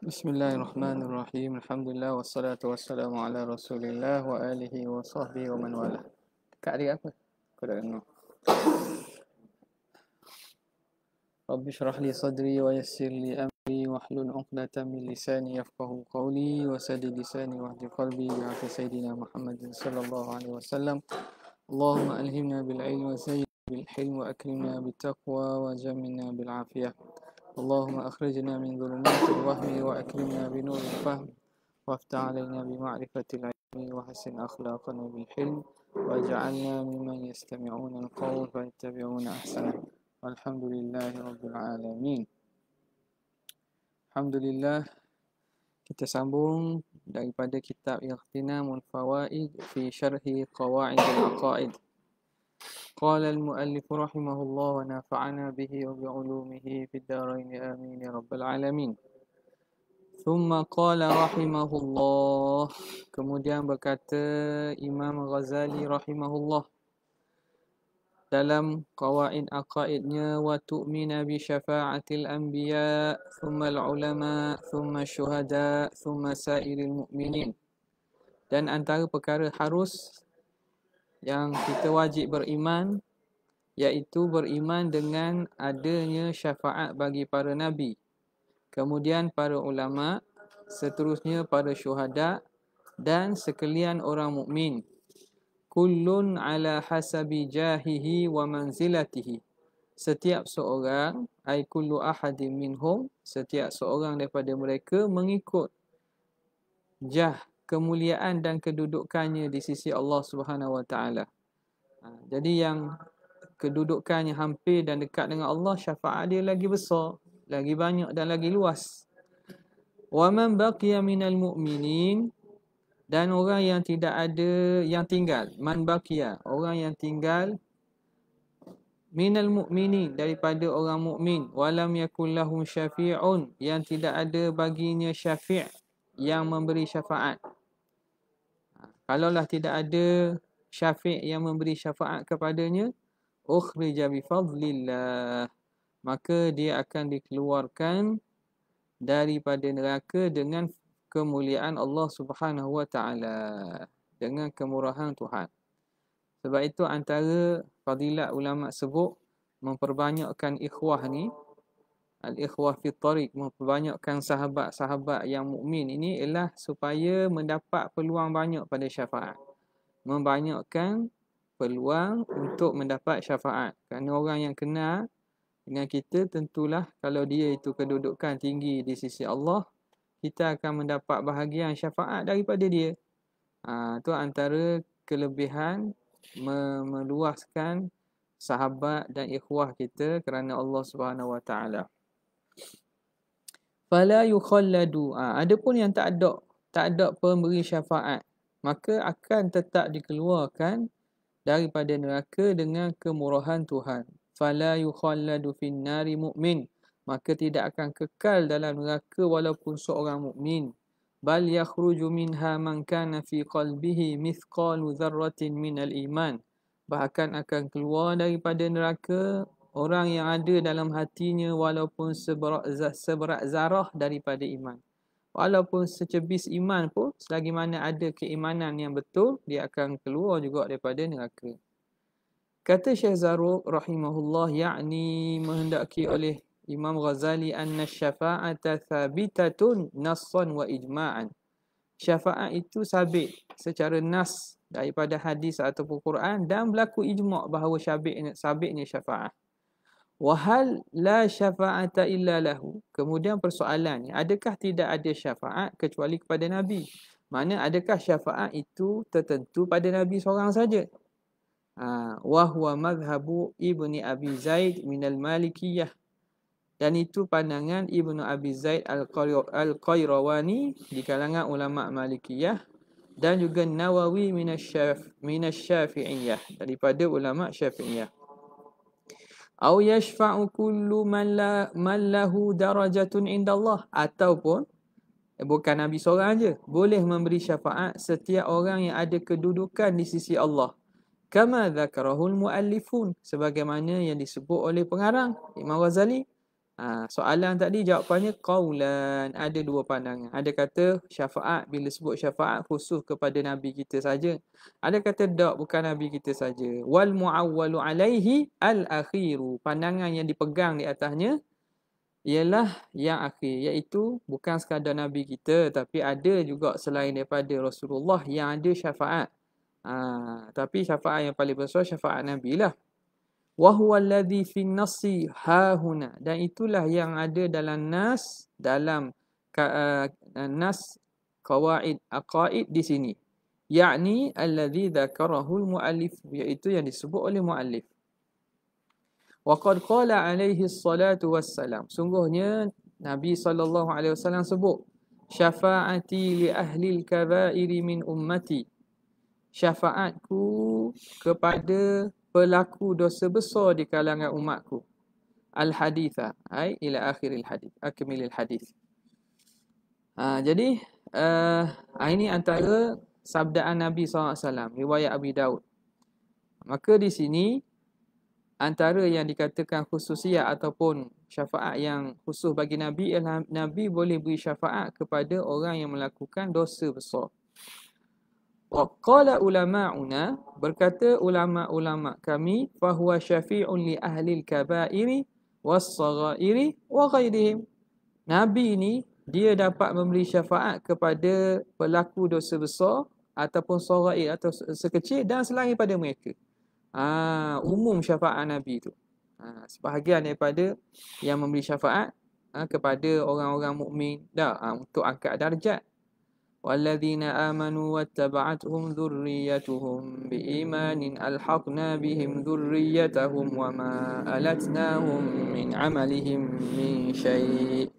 Bismillahirrahmanirrahim. Alhamdulillah wassalatu wassalamu ala Rasulillah wa alihi wa sahbihi wa man wala. Kak dia apa? Kau dah dengar. Rabbi shrah li sadri wa yassir li amri wahlul 'uqdatam min lisani yafqahu qawli wa saddid lisani wahdi qalbi bi haqqi sayidina Muhammadin sallallahu alaihi wasallam. Allahumma alhimna bil ilmi wa zayyinna bil hilmi wa akrimna bit taqwa wa jammilna bil afiyah. Allahumma akhrijna min dhulumatil wahmi wa akrimna bi nuril fahmi وافتح علينا بمعرفة العلم وحسن أخلاقنا بالحلم واجعلنا ممن يستمعون القول فيتبعون أحسنه والحمد لله رب العالمين. Alhamdulillah, kita sambung daripada kitab Ightinamul Fawaid fi Syarhi Qawaid al-Aqaid. Qala al-muallif rahimahullah wa nafa'ana bihi wa bi'ulumihi fid darain amin ya rabbal alamin. Thumma qala rahimahullah, kemudian berkata Imam Ghazali rahimahullah dalam qawaid aqaidnya, wa tu'mina bi syafa'atil anbiya thumma al-ulama thumma syuhada thumma sairil mu'minin. Dan antara perkara harus yang kita wajib beriman, iaitu beriman dengan adanya syafaat bagi para nabi, kemudian para ulama, seterusnya para syuhada dan sekalian orang mukmin. Kullun ala hasabi jahihi wa manzilatihi. Setiap seorang, ay kullu ahadin minhum, setiap seorang daripada mereka mengikut jah, kemuliaan dan kedudukannya di sisi Allah Subhanahu wa taala. Jadi yang kedudukannya hampir dan dekat dengan Allah, syafaat dia lagi besar, lagi banyak dan lagi luas. Wa man baqiya minal mu'minin, dan orang yang tidak ada, yang tinggal, man baqiya, orang yang tinggal, minal mu'minin, daripada orang mukmin, walam yakul lahum syafi'un, yang tidak ada baginya syafi' yang memberi syafaat. Kalaulah tidak ada syafi' yang memberi syafaat kepadanya, ukhrija bi fadlillah, maka dia akan dikeluarkan daripada neraka dengan kemuliaan Allah Subhanahu wa taala, dengan kemurahan Tuhan. Sebab itu antara fadilat ulama sebut memperbanyakkan ikhwah ni, al-ikhwah fi tariq, memperbanyakkan sahabat-sahabat yang mukmin ini ialah supaya mendapat peluang banyak pada syafaat. Membanyakkan peluang untuk mendapat syafaat. Kerana orang yang kenal dengan kita, tentulah kalau dia itu kedudukan tinggi di sisi Allah, kita akan mendapat bahagian syafaat daripada dia. Itu antara kelebihan meluaskan sahabat dan ikhwah kita kerana Allah Subhanahu wa taala. Fala yukhalladu, adapun yang tak ada pemberi syafaat, maka akan tetap dikeluarkan daripada neraka dengan kemurahan Tuhan. Fala yukhalladu fin nari mu'min, maka tidak akan kekal dalam neraka walaupun seorang mukmin. Bal yakhruju minha man kana fi qalbihi mithqalu dzarratin minal iman, bahkan akan keluar daripada neraka orang yang ada dalam hatinya walaupun seberat zarah daripada iman. Walaupun secebis iman pun, selagi mana ada keimanan yang betul, dia akan keluar juga daripada neraka. Kata Syekh Zarruq rahimahullah, yakni menghendaki oleh Imam Ghazali, anna syafa'ata thabitatun nassan wa ijma'an. Syafaat itu sabit secara nas daripada hadis ataupun Quran, dan berlaku ijma' bahawa sabitnya syafaat. Wa hal la syafa'ata illa lahu. Kemudian persoalannya, adakah tidak ada syafaat kecuali kepada Nabi? Mana adakah syafaat itu tertentu pada Nabi seorang saja? Wa huwa madhhabu Ibni Abi Zaid minal Malikiyah. Dan itu pandangan Ibnu Abi Zaid Al-Qayrawani di kalangan ulama Malikiyah, dan juga Nawawi minasy-Syafi'iyah, daripada ulama Syafi'iyah. Au yashfa'u kullu man lahu darajatun indallah, ataupun bukan Nabi seorang aja, boleh memberi syafaat setiap orang yang ada kedudukan di sisi Allah. Kama dzakarahul muallifun, sebagaimana yang disebut oleh pengarang Imam Ghazali, Soalan tadi jawapannya qaulan, ada dua pandangan. Ada kata syafaat, bila sebut syafaat khusus kepada Nabi kita saja. Ada kata tak, bukan Nabi kita saja. Wal mu'awwalu alaihi al-akhiru. Pandangan yang dipegang di atasnya ialah yang akhir, iaitu bukan sekadar Nabi kita, tapi ada juga selain daripada Rasulullah yang ada syafaat. Tapi syafaat yang paling besar syafaat Nabi lah. Wahuwa alladhi fi nassi hahuna, dan itulah yang ada dalam nas, dalam nas qawaid aqaid di sini, yakni alladhi dzakarahu almuallif, iaitu yang disebut oleh muallif. Wa qad qala alaihi salatu wassalam, sungguhnya Nabi sallallahu alaihi wasallam sebut, syafaati li ahli al-kaba'iri min ummati, syafaatku kepada pelaku dosa besar di kalangan umatku. Al-haditha, ai ila akhiril hadith, akmilil hadith. Jadi ini antara sabdaan Nabi SAW, riwayat Abi Daud. Maka di sini antara yang dikatakan khususiat ataupun syafaat yang khusus bagi Nabi ialah Nabi boleh beri syafaat kepada orang yang melakukan dosa besar. Qala ulama'una, berkata ulama-ulama kami, fahuwa syafi'un li ahli al-kaba'iri was-saghairi wa ghairihim. Nabi ini dia dapat memberi syafaat kepada pelaku dosa besar ataupun saghair atau sekecil dan selain pada mereka. Umum syafaat Nabi itu. Sebahagian daripada yang memberi syafaat kepada orang-orang mukmin untuk angkat darjat. وَالَّذِينَ آمَنُوا وَاتَّبَعَتْهُمْ ذُرِّيَّتُهُمْ بِإِيمَانٍ أَلْحَقْنَا بِهِمْ ذُرِّيَّتَهُمْ وَمَا أَلَتْنَاهُمْ مِنْ عَمَلِهِمْ مِنْ شَيْءٍ.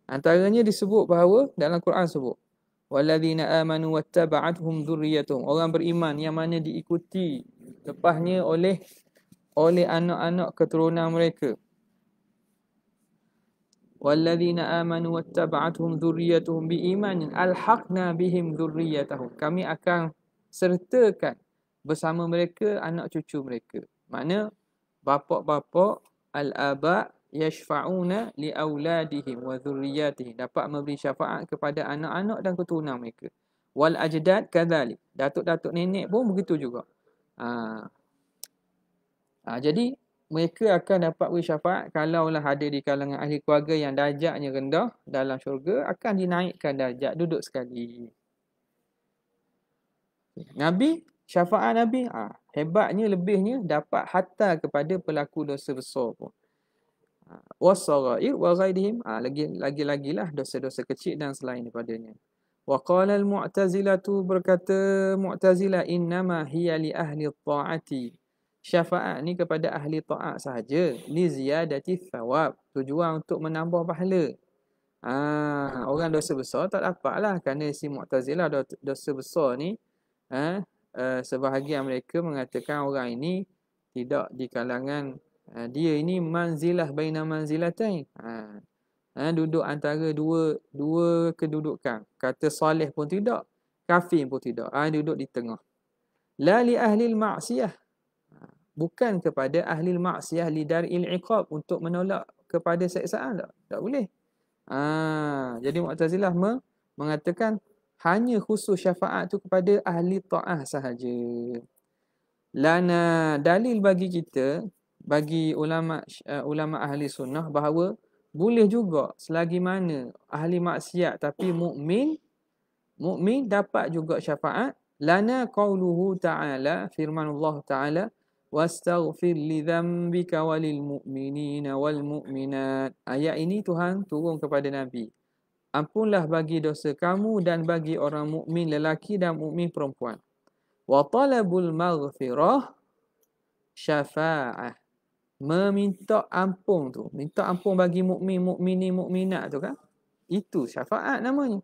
Antaranya disebut bahawa dalam Quran sebut وَالَّذِينَ آمَنُوا وَاتَّبَعَتْهُمْ ذُرِّيَّتُهُمْ, orang beriman yang mana diikuti lepasnya oleh anak-anak keturunan mereka. وَالَّذِينَ آمَنُوا وَاتَّبَعَتْهُمْ ذُرِّيَّتُهُمْ بِإِيمَانٍ أَلْحَقْنَا بِهِمْ ذُرِّيَّتَهُمْ, kami akan sertakan bersama mereka anak cucu mereka. Makna bapa-bapa al-aba yashfa'una li auladihim wa dhurriyyatihim, dapat memberi syafaat kepada anak-anak dan keturunan mereka. Wal ajdad kadzalik, datuk-datuk nenek pun begitu juga. Jadi mereka akan dapat beri syafaat kalaulah ada di kalangan ahli keluarga yang darjatnya rendah dalam syurga, akan dinaikkan darjat, duduk sekali. Nabi, syafaat Nabi, hebatnya, lebihnya dapat hatta kepada pelaku dosa besar pun. Was-saghair wa ghairihim, lagi-lagilah dosa-dosa kecil dan selain daripadanya. Wa qala al-mu'tazilatu, berkata Mu'tazilah, innama hiya li ahli ta'ati, syafaat ni kepada ahli ta'at sahaja, li ziyadati thawab, tujuan untuk menambah pahala. Orang dosa besar tak dapatlah, kerana si Mu'tazilah dosa besar ni, sebahagian mereka mengatakan orang ini tidak di kalangan, dia ini manzilah baina manzilatain, duduk antara dua kedudukan. Kata soleh pun tidak, kafir pun tidak, duduk di tengah. La li ahli al-ma'siyah, bukan kepada ahli maksiyah lidaril iqab, untuk menolak kepada seksaan, tak boleh. Jadi Mu'tazilah mengatakan hanya khusus syafaat tu kepada ahli ta'ah sahaja. Lana, dalil bagi kita, bagi ulama ahli sunnah, bahawa boleh juga selagi mana ahli maksiat tapi mukmin dapat juga syafaat. Lana qauluhu ta'ala, firman Allah Ta'ala, wastaghfir li dhanbika walil mu'minina wal mu'minat. Ayat ini Tuhan turun kepada Nabi. Ampunlah bagi dosa kamu dan bagi orang mukmin lelaki dan mukmin perempuan. Wa talabul maghfirah syafa'ah. Meminta ampun tu, minta ampun bagi mukmin, mukmini, mukminat tu kan, itu syafaat namanya.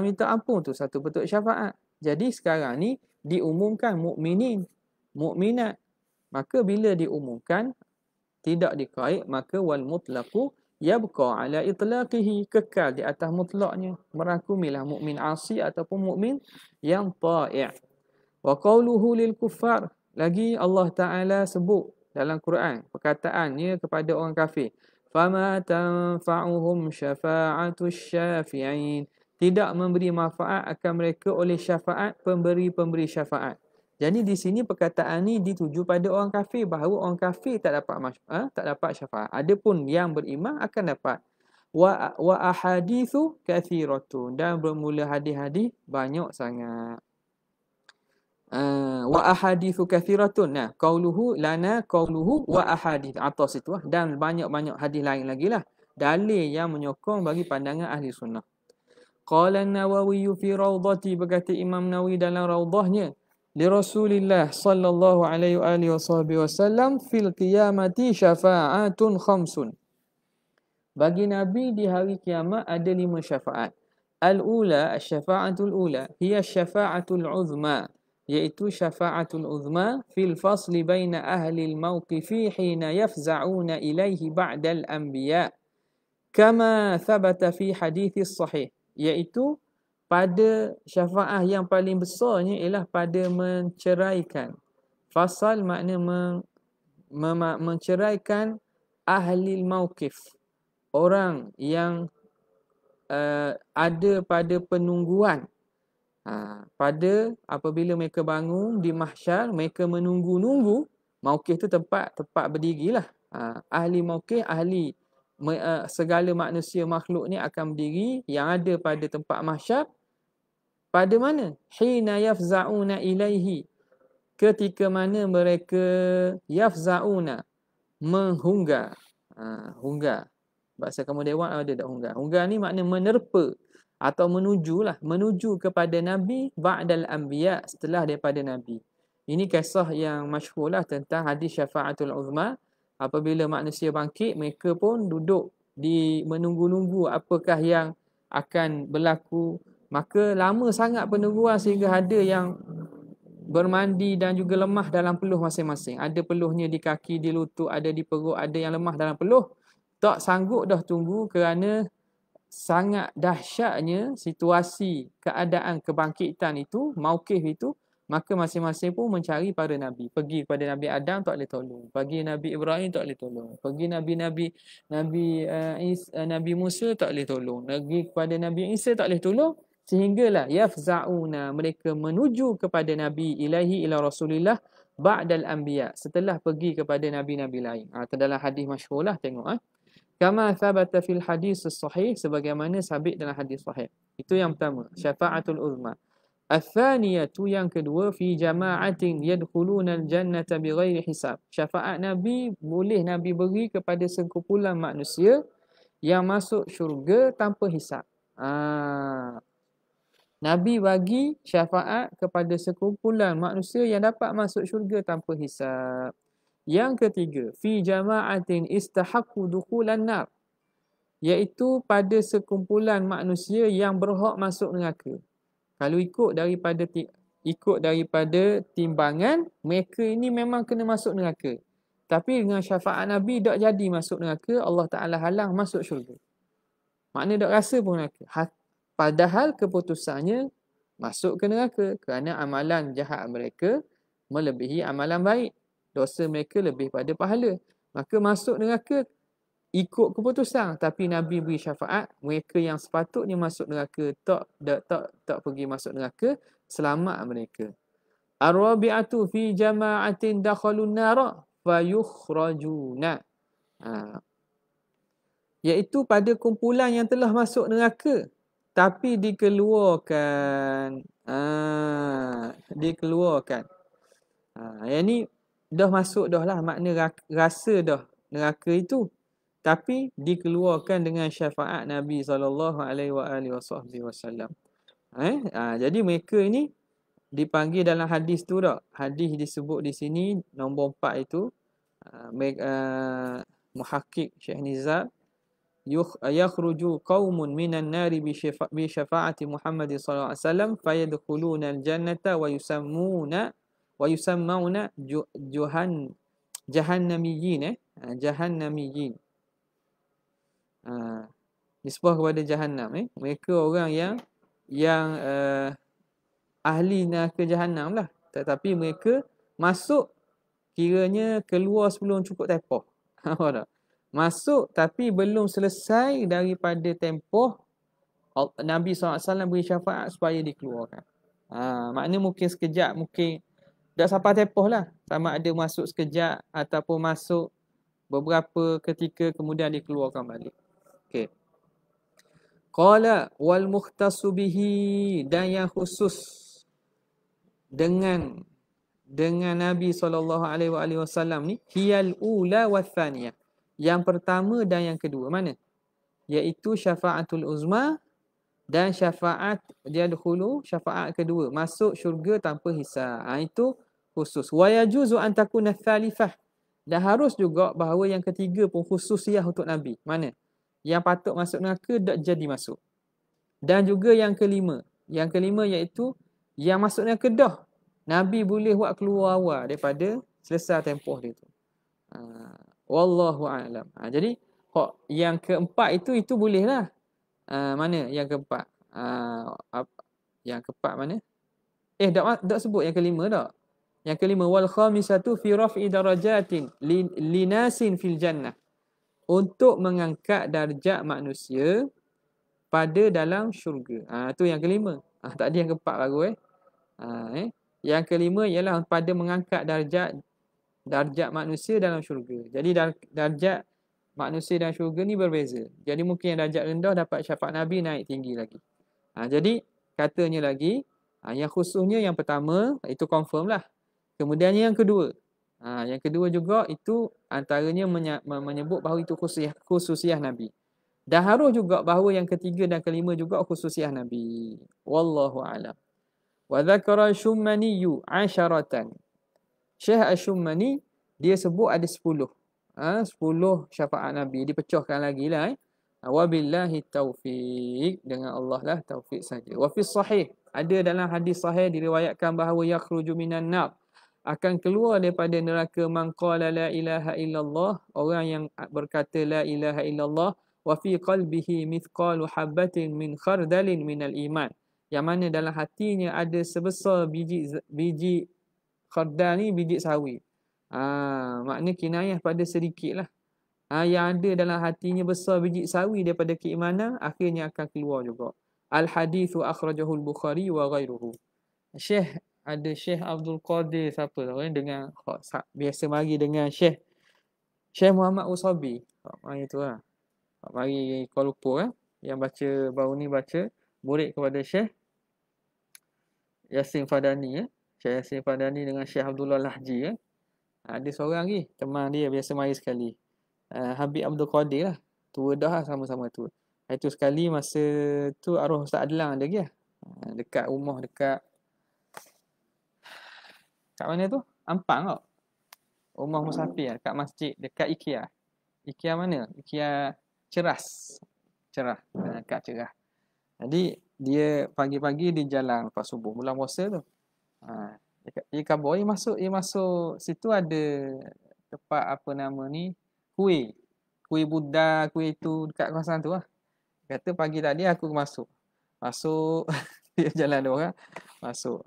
Minta ampun tu satu bentuk syafaat. Jadi sekarang ni diumumkan mukminin, mukminat. Maka bila diumumkan tidak dikait, maka wal mutlaqu yabqa ala itlaqihi, kekal di atas mutlaknya, merangkumilah mukmin asi ataupun mukmin yang ta'i'. Wa qawluhu lil kuffar, lagi Allah Taala sebut dalam Quran, perkataannya kepada orang kafir. Fama tanfa'uhum syafa'atus syafi'in. Tidak memberi manfaat akan mereka oleh syafaat pemberi-pemberi syafaat. Jadi di sini perkataan ni dituju pada orang kafir, bahawa orang kafir tak dapat syafaat. Adapun yang beriman akan dapat. Wa ahadithu kathiratun, dan bermula hadis-hadis banyak sangat. Wa ahadithu kathiratun. Nah, qauluhu wa ahadith atas itu dan banyak-banyak hadis lain lagi lah, dalil yang menyokong bagi pandangan ahli sunnah. Qala an-Nawawi fi rawdati, berkata Imam Nawawi dalam raudhahnya, li Rasulillah sallallahu alaihi wa alihi wasallam fil qiyamati syafa'atun khamsun. Bagi Nabi di hari kiamat ada 5 syafaat. Al-ula, syafa'atul ula, hiya syafa'atul uzma, iaitu syafa'atul uzma fil fasli baina ahli al-mawqifi hina yafza'una ilaihi ba'dal anbiya, kama thabata fi hadithis sahih, iaitu pada syafaat yang paling besarnya ialah pada menceraikan. Fasal makna menceraikan ahli al-mawqif, orang yang ada pada penungguan. Pada apabila mereka bangun di mahsyar, mereka menunggu-nunggu. Mauqif tu tempat berdirilah. Ahli mauqif, ahli segala manusia makhluk ni akan berdiri yang ada pada tempat mahsyar. Pada mana? Hina yafza'una ilaihi, ketika mana mereka yafza'una, menghunggar. Hunggar. Bahasa kamu dewan ada tak hunggar? Hunggar ni makna menerpa atau menuju kepada Nabi ba'dal anbiya, setelah daripada Nabi. Ini kisah yang masyhur lah tentang hadis syafa'atul uzma. Apabila manusia bangkit, mereka pun duduk menunggu-nunggu apakah yang akan berlaku. Maka lama sangat penungguan sehingga ada yang bermandi dan juga lemah dalam peluh masing-masing. Ada peluhnya di kaki, di lutut, ada di perut, ada yang lemah dalam peluh. Tak sanggup dah tunggu kerana sangat dahsyatnya situasi keadaan kebangkitan itu, mauqif itu. Maka masing-masing pun mencari pada Nabi. Pergi kepada Nabi Adam tak boleh tolong. Pergi Nabi Ibrahim tak boleh tolong. Pergi Nabi Musa tak boleh tolong. Pergi kepada Nabi Isa tak boleh tolong. Sehinggalah yafza'una, mereka menuju kepada Nabi ilahi ila Rasulillah ba'dal anbiya, setelah pergi kepada nabi-nabi lain. Dalam hadis masyhur lah, tengok. Kama thabata fil hadis sahih, sebagaimana sabit dalam hadis sahih. Itu yang pertama, syafa'atul uzma. Al-thaniyatu, yang kedua, fi jama'atin yadkhuluna al-jannata bighairi hisab. Syafaat Nabi boleh Nabi beri kepada sekumpulan manusia yang masuk syurga tanpa hisab. Nabi bagi syafaat kepada sekumpulan manusia yang dapat masuk syurga tanpa hisab. Yang ketiga, fi jama'atin istahaqqu dukhulan nar, iaitu pada sekumpulan manusia yang berhak masuk neraka. Kalau ikut daripada timbangan, mereka ini memang kena masuk neraka. Tapi dengan syafaat Nabi tak jadi masuk neraka, Allah Ta'ala halang masuk syurga. Maknanya tak rasa pun neraka. Padahal keputusannya masuk ke neraka kerana amalan jahat mereka melebihi amalan baik. Dosa mereka lebih pada pahala. Maka masuk neraka ikut keputusan. Tapi Nabi beri syafaat, mereka yang sepatutnya masuk neraka tak pergi masuk neraka, selamat mereka. Ar-rabi'atu fi jama'atin dakhalun nara fayukhrajuna. Iaitu pada kumpulan yang telah masuk neraka tapi dikeluarkan. Dikeluarkan. Yang ni dah masuk dah lah, makna rasa dah neraka itu. Tapi dikeluarkan dengan syafaat Nabi SAW. Jadi mereka ini dipanggil dalam hadis tu tak? Hadis disebut di sini nombor 4 itu. Muhakkik Syekh Nizam, yakhruju qaumun minan nari bi syafaati Muhammad sallallahu alaihi wasallam fayadkhuluna al-jannata wa yusammuna jahannamiyyin. Jahannamiyyin. Nisbah kepada jahannam. Mereka orang yang ahli neraka jahannam lah. Tetapi mereka masuk kiranya keluar sebelum cukup tempoh. Apa tak? Masuk tapi belum selesai daripada tempoh, Nabi SAW beri syafaat supaya dikeluarkan. Maknanya mungkin sekejap, mungkin dah sampai tempoh lah. Sama ada masuk sekejap ataupun masuk beberapa ketika kemudian dikeluarkan balik. Okey. Qala wal mukhtassu bihi, dan yang khusus dengan Nabi SAW ni, hiyal ula wa thaniyah. Yang pertama dan yang kedua mana? Iaitu syafa'atul uzma dan syafaat dia dahulu, syafaat kedua masuk syurga tanpa hisab. Itu khusus. Wa yajuzu an takuna tsalitsah, dan harus juga bahawa yang ketiga pun khususiah untuk Nabi. Mana? Yang patut masuk neraka tak jadi masuk. Dan juga yang kelima. Yang kelima iaitu yang masuk neraka dah, Nabi boleh buat keluar awal daripada selesai tempoh dia tu. Wallahu a'lam. Jadi kok yang keempat itu boleh lah. Mana yang keempat? Yang keempat mana? Tak sebut yang kelima tak? Yang kelima, wal khamisatu fi raf'i darajatin linasin fil jannah. Untuk mengangkat darjat manusia pada dalam syurga. Itu yang kelima. Tadi yang keempat baru Yang kelima ialah pada mengangkat darjat manusia dalam syurga. Jadi darjat manusia dalam syurga ni berbeza. Jadi mungkin yang darjat rendah dapat syafaat Nabi naik tinggi lagi. Jadi katanya lagi, yang khususnya yang pertama itu confirm lah. Kemudian yang kedua. Yang kedua juga itu antaranya menyebut bahawa itu khususiah Nabi. Dan harus juga bahawa yang ketiga dan kelima juga khususiah Nabi. Wallahu a'lam. Wa dzakara Syummaniyu 'asharatan. Syekh Asy-Syummani dia sebut ada 10. 10 syafaat Nabi, dipecahkan lagi lah. Wabillahi taufiq, dengan Allah lah taufik saja. Wa fi sahih, ada dalam hadis sahih diriwayatkan bahawa yakhruju minan nar, akan keluar daripada neraka man qala la ilaha illallah, orang yang berkata la ilaha illallah, wa fi qalbihi mithqalu habatin min khardalin minal iman, yang mana dalam hatinya ada sebesar biji khardal ni biji sawi. Maknanya kinayah pada sedikit lah. Yang ada dalam hatinya besar biji sawi daripada keimanan, akhirnya akan keluar juga. Al-hadithu akhrajahu al-Bukhari wa ghairuhu. Syekh Abdul Qadir siapa tahu dengan biasa mari dengan Syekh Muhammad Usabi. Mari tu lah. Mari Kuala Lumpur yang baca baru ni baca murid kepada Syekh Yasin Fadani Syekh Yasin Fadani dengan Syekh Abdullah Lahji ada seorang lagi teman dia biasa mari sekali. Habib Abdul Qadir lah. Tua dah lah, sama-sama tua. Itu sekali masa tu arwah Ustaz Adlan ada lagi lah. Dekat rumah, dekat mana tu? Ampang tau. Rumah musafir dekat masjid, dekat IKEA. IKEA mana? IKEA Cerah. Dekat Cerah. Jadi dia pagi-pagi di jalan lepas subuh bulan puasa tu. Dia kabur, dia masuk situ ada tempat apa nama ni, kuih Buddha, kuih tu dekat kawasan tu lah. Kata pagi tadi aku masuk dia jalan ada orang masuk.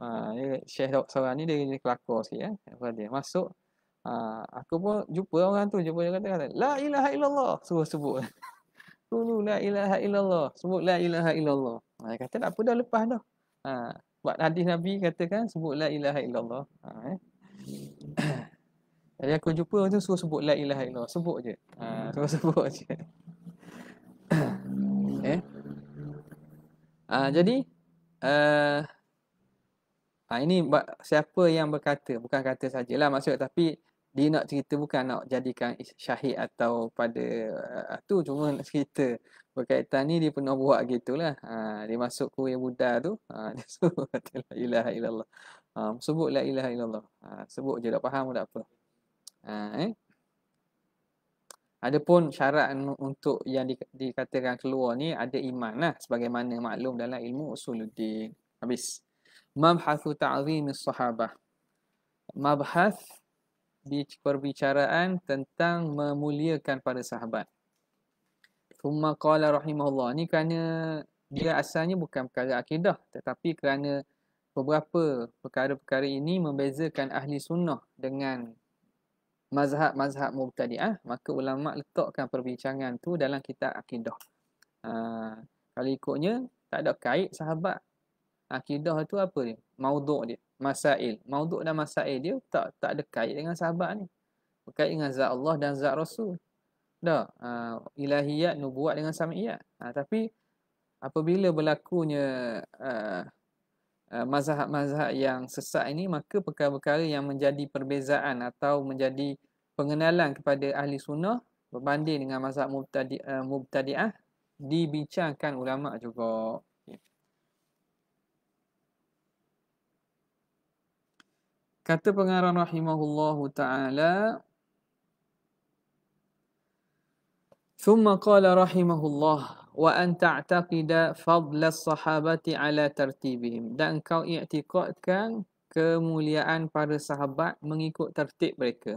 Syekh seorang ni dia kelakar sikit dia masuk. Aku pun jumpa orang tu, dia kata la ilaha illallah, suruh sebut dulu la ilaha illallah, sebut la ilaha illallah. Dia kata tak apa dah, lepas dah. Buat hadis Nabi katakan sebut la ilaha illallah. Jadi aku jumpa tu suruh sebut la ilaha illallah, sebut je. Suruh sebut je. Jadi ini siapa yang berkata, bukan kata sajalah maksud, tapi dia nak cerita bukan nak jadikan syahid atau pada tu, cuma nak cerita berkaitan ni dia pernah buat gitulah. Dia masuk kuih Buddha tu, dia sebut la ilaha illallah. Sebut la ilaha illallah. Sebut je, tak faham tak apa. Adapun syarat untuk yang dikatakan keluar ni ada iman lah, sebagaimana maklum dalam ilmu usuluddin. Habis. Mabhathu ta'zimis sahabah. Mabhath perbicaraan tentang memuliakan para sahabat. Thumma qala rahimahullah. Ni kerana dia asalnya bukan perkara akidah, tetapi kerana beberapa perkara-perkara ini membezakan ahli sunnah dengan mazhab mubtadi'ah, maka ulama letakkan perbincangan tu dalam kitab akidah. Kalau ikutnya tak ada kait sahabat. Akidah tu apa dia? Maudhu' dia, masail. Maudhu' dan masail dia tak ada kait dengan sahabat ni. Berkait dengan zat Allah dan zat Rasul. Dah, ilahiyat, nubuat dengan sam'iyat. Tapi apabila berlakunya mazhab-mazhab yang sesat ini, maka perkara-perkara yang menjadi perbezaan atau menjadi pengenalan kepada ahli sunnah berbanding dengan mazhab mubtadi'ah dibincangkan ulama juga. Kata pengarang rahimahullahu ta'ala, ثم قال رحمه الله وأن تعتقد فضل الصحابة على ترتيبهم, dan kau i'tiqadkan kemuliaan para sahabat mengikut tertib mereka.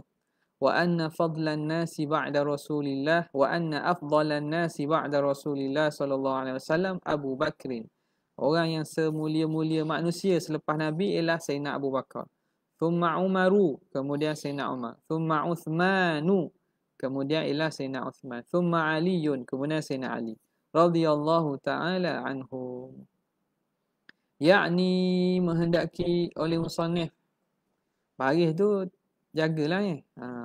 وأن فضل الناس بعد رسول الله وأن أفضل الناس بعد رسول الله صلى الله عليه وسلم أبو بكر, orang yang semulia-mulia manusia selepas Nabi ialah Sayyidina Abu Bakar. ثم Umaru, kemudian Sayyidina Umar. ثم Uthmanu, kemudian ialah Sayyidina Uthman. ثم Aliyun, kemudian Sayyidina Ali. Radhiyallahu ta'ala anhum. Yakni menghendaki oleh musannif. Baris tu jagalah ni.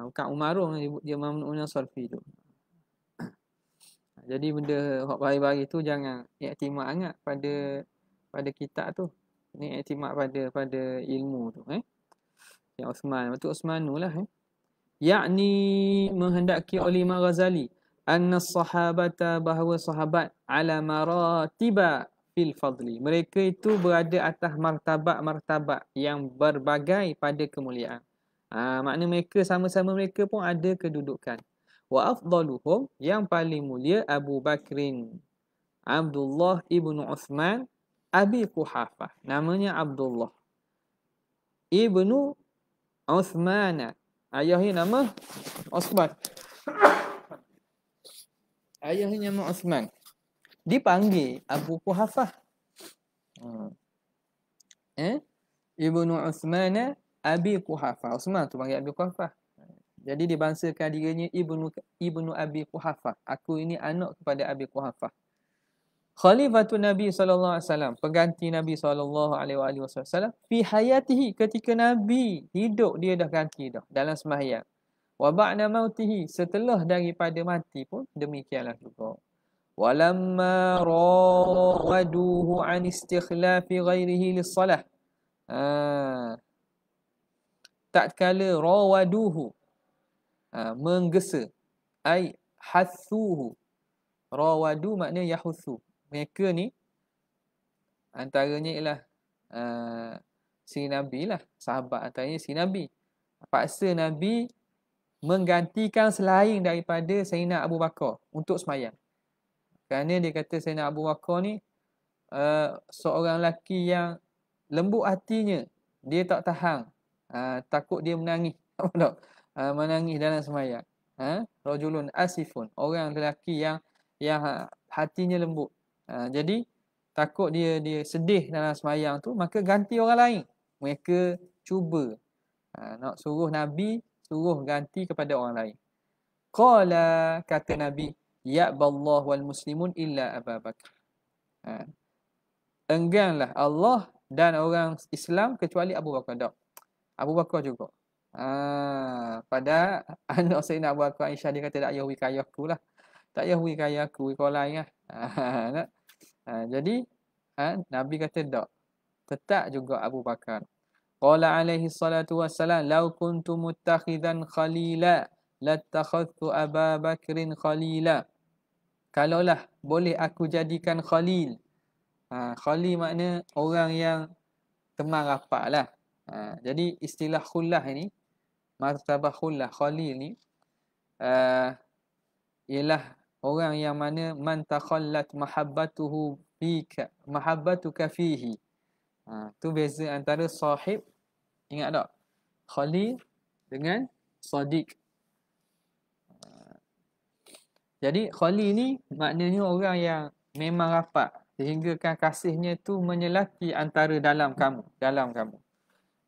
Bukan Umarung dia mamnu'un sarfi tu. Jadi benda hak baris-baris tu jangan iktimad sangat pada kitab tu. Ni iktimad pada ilmu tu. Yang Uthman, betul Uthmanu lah. Yakni menghendaki oleh Imam Ghazali, anna sahabata, bahawa sahabat, ala maratiba fil fadli, mereka itu berada atas martabat-martabat yang berbagai pada kemuliaan. Makna mereka sama-sama mereka pun ada kedudukan. Wa afdaluhum, yang paling mulia, Abu Bakrin Abdullah ibnu Uthman Abi Quhafah, namanya Abdullah ibnu Uthman, ayahnya nama Uthman. Ayahnya nama Uthman. Dipanggil Abu Quhafah. Ibnu Uthman Abi Quhafah. Uthman tu panggil Abi Quhafah. Jadi dibangsakan dirinya Ibnu Abi Quhafah. Aku ini anak kepada Abi Quhafah. Khalifatun Nabi sallallahu alaihi wasallam, pengganti Nabi sallallahu alaihi wasallam fi hayatihi, ketika Nabi hidup dia dah ganti dah dalam sembahyang. Wa ba'da mautihi, setelah daripada mati pun demikianlah juga. Walamma rawaduhu an istikhlafi ghairihi lis-salah. Tatkala rawaduhu, menggesa, ai hathuhu. Rawadu maknanya yahuthu. Mereka ni antaranya ialah si Nabi lah, sahabat antaranya si Nabi. Paksa Nabi menggantikan selain daripada Sayyidina Abu Bakar untuk sembahyang. Kerana dia kata Sayyidina Abu Bakar ni seorang lelaki yang lembut hatinya. Dia tak tahan, takut dia menangis. Menangis dalam sembahyang. Rajulun asifun, orang lelaki yang hatinya lembut. Jadi takut dia sedih dalam sembahyang tu, maka ganti orang lain. Mereka cuba nak suruh Nabi suruh ganti kepada orang lain. Qala, kata Nabi, ya'ballahu wal muslimun illa Abu Bakar. Engganlah Allah dan orang Islam kecuali Abu Bakar. Tak. Abu Bakar juga. Pada anak Sayyidina Abu Bakar, Aisyah, dia kata tak payah wikayahku lah. Tak payah wikayahku, kau lain lah. Jadi Nabi kata tak. Tetap juga Abu Bakar. Qala alaihi salatu wassalam, law kuntu muttakhidan khalila lattakhadhtu Aba Bakrin khalila. Kalaulah boleh aku jadikan khalil. Khalil makna orang yang teman rapat lah. Jadi istilah khullah ini, martabah khullah, khalil ni ialah orang yang mana man takhallat mahabbatuhu fika, mahabbatuka fihi. Tu beza antara sahib, ingat tak? Khalil dengan sadiq. Jadi khalil ni maknanya orang yang memang rapat, sehingga kan kasihnya tu menyelati antara dalam kamu.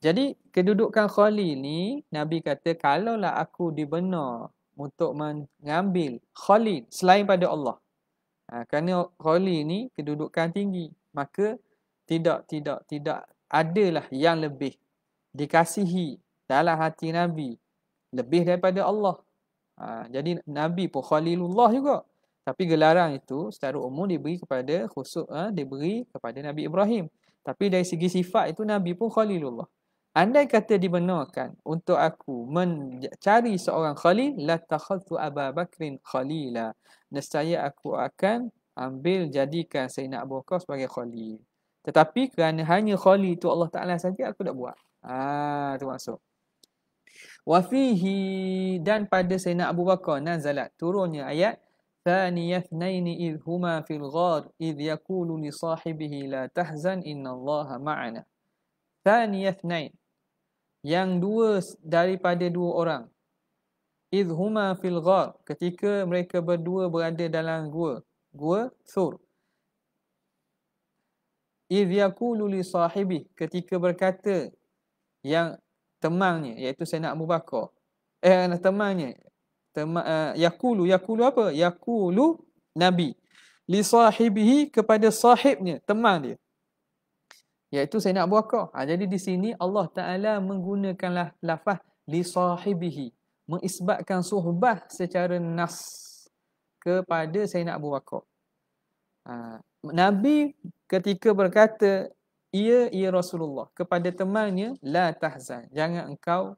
Jadi kedudukan khalil ni Nabi kata kalaulah aku dibenar untuk mengambil khalil selain pada Allah. Kerana khalil ni kedudukan tinggi, maka tidak adalah yang lebih dikasihi dalam hati Nabi lebih daripada Allah. Jadi Nabi pun Khalilullah juga. Tapi gelaran itu secara umum diberi kepada diberi kepada Nabi Ibrahim. Tapi dari segi sifat itu Nabi pun Khalilullah. Andai kata dibenarkan untuk aku mencari seorang khalil, la takhadtu Aba Bakrin khalila. Nescaya aku akan ambil jadikan Sayyidina Abu Bakar sebagai khalil. Tetapi kerana hanya khalil itu Allah Ta'ala saja, aku tak buat. Itu maksud. Wafihi, dan pada Sayyidina Abu Bakar nazalat turunnya ayat Thaniyafnaini idh huma fil ghar idh yaqulu li sahibihi la tahzan innallaha ma'ana. Thaniyafnain, yang dua daripada dua orang. Idh huma fil ghar, ketika mereka berdua berada dalam gua Thur. Idh yaqulu li sahibihi, ketika berkata yang temannya iaitu Sayyidina Abu Bakar. Temannya. Yaqulu apa? Yaqulu Nabi li sahibihi, kepada sahibnya, teman dia, iaitu Sayyidina Abu Bakar. Jadi di sini Allah Taala menggunakan lafaz li sahibihi, mengisbatkan suhbah secara nas kepada Sayyidina Abu Bakar. Nabi ketika berkata ya Rasulullah kepada temannya, la tahzan, jangan engkau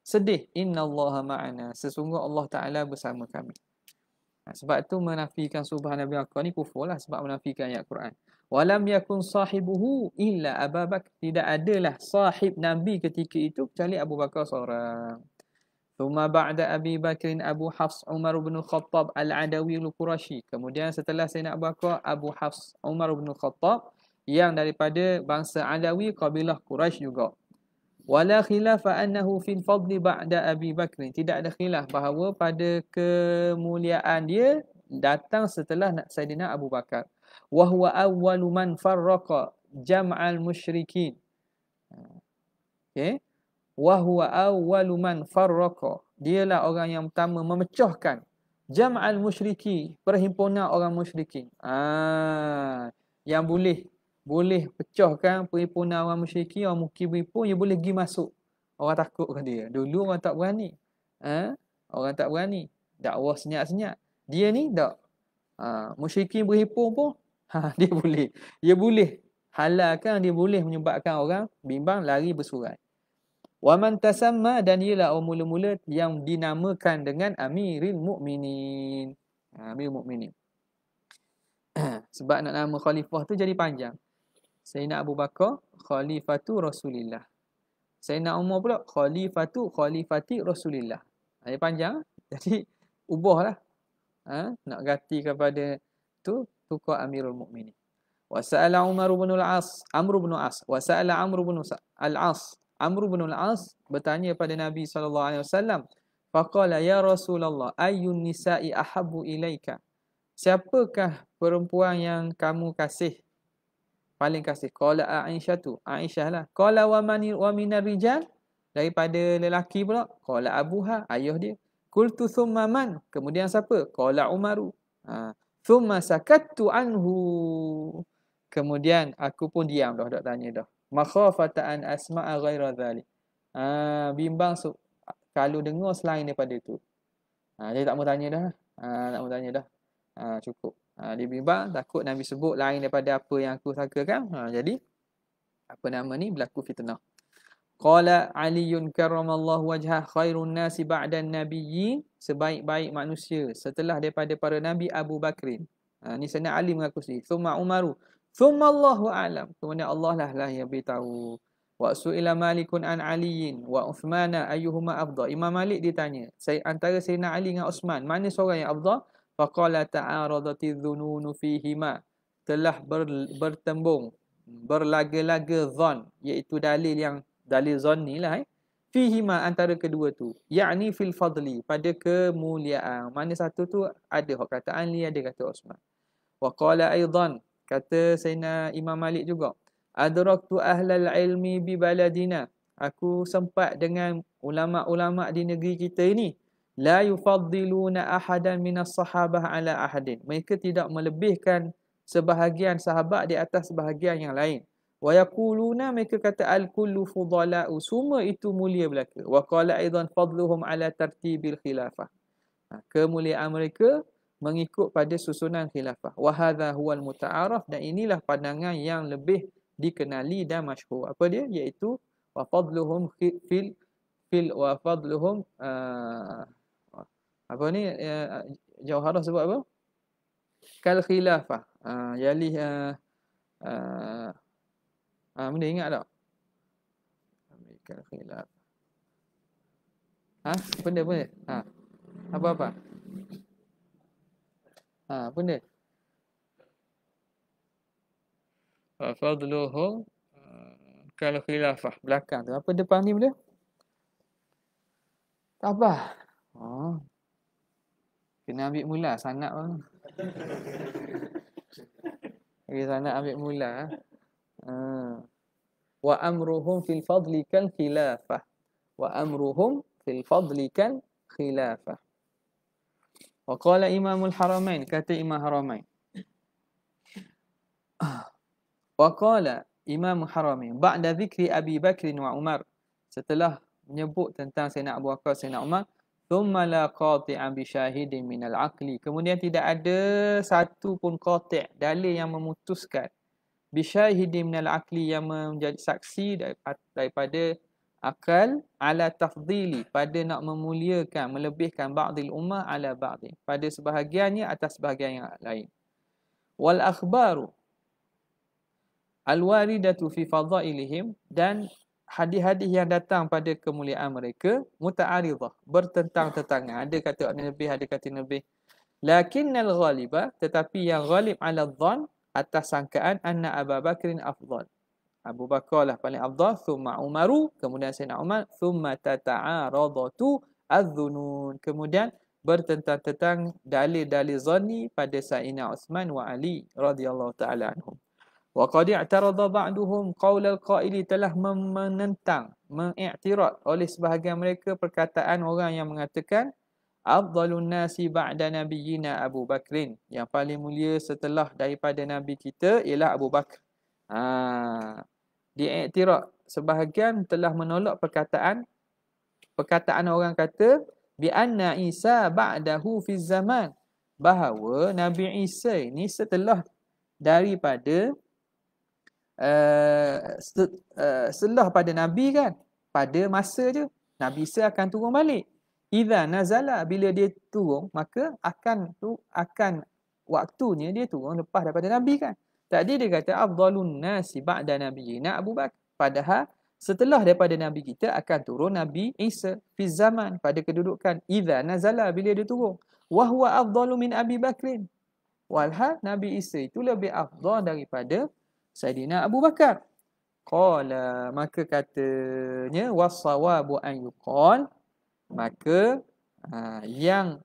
sedih, innallaha ma'ana, sesungguh Allah Ta'ala bersama kami. Sebab itu menafikan subhan Nabi Bakar ni kufur lah, sebab menafikan ayat Quran. Walam yakun sahibuhu illa Abu Bakar, tidak adalah sahib Nabi ketika itu kecuali Abu Bakar seorang. Thumma ba'da Abi Bakrin Abu Hafs Umar bin Khattab Al-Adawi Al-Qurashi. Kemudian setelah Sayyidina Abu Bakar, Abu Hafs Umar bin Khattab yang daripada bangsa Adawi, kabilah Quraisy juga. Wala khilafa annahu fil fadli ba'da Abi Bakr. Tidak ada khilaf bahawa pada kemuliaan dia datang setelah Sayyidina Abu Bakar. Wa huwa awwalu man farraqa jam'al musyrikin. Okey. Wa huwa awwalu man farraqa. Dialah orang yang pertama memecahkan jam'al musyriki, perhimpunan orang musyrikin. Yang boleh pecahkan perhimpunan orang musyriki, orang mukibri pun dia boleh pergi masuk. Orang takut kan dia. Dulu orang tak berani. Orang tak berani. Dakwah senyap-senyap. Dia ni tak. Musyrikin berhimpun pun dia boleh. Dia boleh halalkan, dia boleh menyebabkan orang bimbang lari bersurai. Wa man tasamma, dan ialah orang mula-mula yang dinamakan dengan Amirul Mukminin. Amirul Mukminin. Sebab nak nama khalifah tu jadi panjang. Sayyidina Abu Bakar Khalifatu Rasulillah. Sayyidina Umar pula Khalifati Rasulillah. Dia panjang. Jadi ubahlah. Nak ganti kepada tu tukar Amirul Mukminin. Wa sa'ala Umar bin al-As, Amr bin As. Wa sa'ala Amr bin al-As. Amr bin al-As bertanya pada Nabi sallallahu alaihi wasallam. Faqala ya Rasulullah, ayyun nisa'i ahabbu ilaika? Siapakah perempuan yang kamu kasih? Paling kasih. Qala Aisyah lah. Qala wa minar rijal, daripada lelaki pula. Qala abuha, ayah dia. Qultu thumma man, kemudian siapa? Qala Umaru. Thumma sakattu anhu, kemudian aku pun diam dah, tak tanya dah. Makhafata an asma'a ghaira dhalik. Bimbang kalau dengar selain daripada itu. Dia tak mau tanya dah. Tak mau tanya dah. Cukup. Dia bimbang, takut Nabi sebut lain daripada apa yang aku sangkakan. Jadi apa nama ni, berlaku fitnah. Qala Aliyun karramallahu wajhah khairun nasi ba'dan nabiyyin, sebaik-baik manusia setelah daripada para nabi Abu Bakrin. Ni Sayyidina Ali mengaku sendiri. Thumma Umaru, thumma Allahu a'lam, kemudian Allah lah yang beritahu. Wa su'ila Malikun an Aliyin wa Uthmana ayyuhuma afdal. Imam Malik ditanya, antara Sayyidina Ali dengan Uthman, mana seorang yang afdal? Faqala ta'aradati dhununu fihima, telah bertembung, berlaga-laga zon, iaitu dalil zanni lah, fihima, antara kedua tu, yakni fil fadli, pada kemuliaan. Mana satu tu ada hak kata Ali, ada kata Uthman. Wa qala aidan, kata Sayyidina Imam Malik juga, adraktu ahlal ilmi bi baladina, aku sempat dengan ulama-ulama di negeri kita ini, la yufaddiluna ahadan minas sahabah ala ahadin. Mereka tidak melebihkan sebahagian sahabat di atas sebahagian yang lain. Wa yaquluna, mereka kata al-kullu fudala'u, semua itu mulia belaka. Wa qala aidan fadluhum ala tartibil khilafah. Kemuliaan mereka mengikut pada susunan khilafah. Wa hadha huwal muta'araf, dan inilah pandangan yang lebih dikenali dan masyhur. Apa dia? Iaitu wa fadluhum wa fadluhum apa ni, Jauharah sebut apa? Kal khilafah. Yali benda ingat tak? Kal khilafah. Benda apa? Benda. Wa fadluhum kal khilafah. Belakang tu. Apa depan ni benda? Tabah. Kena ambil mula sanad bang. Sanad ambil mula. Wa amruhum fil fadli kal khilafah. Wa amruhum fil fadli kal khilafah. Wa qala Imamul Haramain, kata Imam Haramain. Wa qala Imam Haramain ba'da zikri Abi Bakr wa Umar, setelah menyebut tentang Sayyidina Abu Bakar, Sayyidina Umar, thumma la qati'a bi syahidin min al-aqli, kemudian tidak ada satu pun qati', dalil yang memutuskan, bi syahidin min al-aqli, yang menjadi saksi daripada akal, ala tafdili, pada nak memuliakan, melebihkan ba'dil ummah ala ba'di, pada sebahagiannya atas sebahagian yang lain. Wal akhbaru al-waridatu fi fadailihim, dan hadis-hadis yang datang pada kemuliaan mereka, muta'aridah, bertentang-tentangan. Ada kata lebih, ada kata lebih. Lakinnal ghaliba, tetapi yang ghalib ala dhann, atas sangkaan, anna Abu Bakrin afdal, Abu Bakar lah paling afdal, thumma Umaru, kemudian Sayyidina Umar, thumma tata'aradatu adh-dhunun, kemudian bertentang-tentang dalil-dalil zanni pada Sayyidina Uthman wa Ali radhiyallahu ta'ala anhum. Wa qad i'tarada ba'duhum qaulal qaili, telah menentang, mengiktirad oleh sebahagian mereka perkataan orang yang mengatakan afdalun nasi ba'da nabiyyina Abu Bakrin, yang paling mulia setelah daripada nabi kita ialah Abu Bakar. Diiktirad, sebahagian telah menolak perkataan orang kata bi anna Isa ba'dahu fi zaman, bahawa Nabi Isa ini setelah daripada setelah pada Nabi kan, pada masa je Nabi Isa akan turun balik. Idza nazala, bila dia turun, maka akan waktunya dia turun lepas daripada Nabi kan. Tadi dia kata afdalun nasi ba'da nabiyyina Abu Bakar, padahal setelah daripada Nabi kita akan turun Nabi Isa fi zaman, pada kedudukan idza nazala, bila dia turun. Wa huwa afdalu min Abi Bakrin, walhal Nabi Isa itu lebih afdal daripada Sayyidina Abu Bakar. Qala, maka katanya, was-sawabu an yuqal, maka yang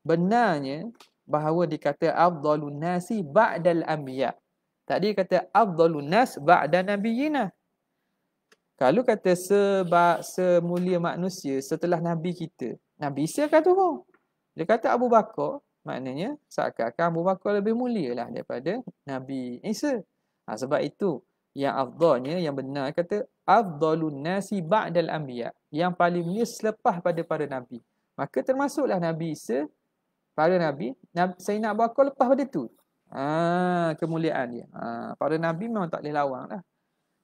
benarnya bahawa dikata afdalun nasi ba'dal anbiya. Tadi kata afdalun nas ba'da nabiyina. Kalau kata semulia manusia setelah Nabi kita, Nabi Isa akan turun. Dia kata Abu Bakar, maknanya seakan-akan Abu Bakar lebih mulia lah daripada Nabi Isa. Sebab itu yang afdalnya, yang benar kata afdalun nasi ba'dal anbiya, yang paling mulia selepas pada para nabi. Maka termasuklah Nabi Isa, para nabi, Sayyidina Abu Bakar lepas pada tu. Kemuliaan dia. Para nabi memang tak boleh lawang lah.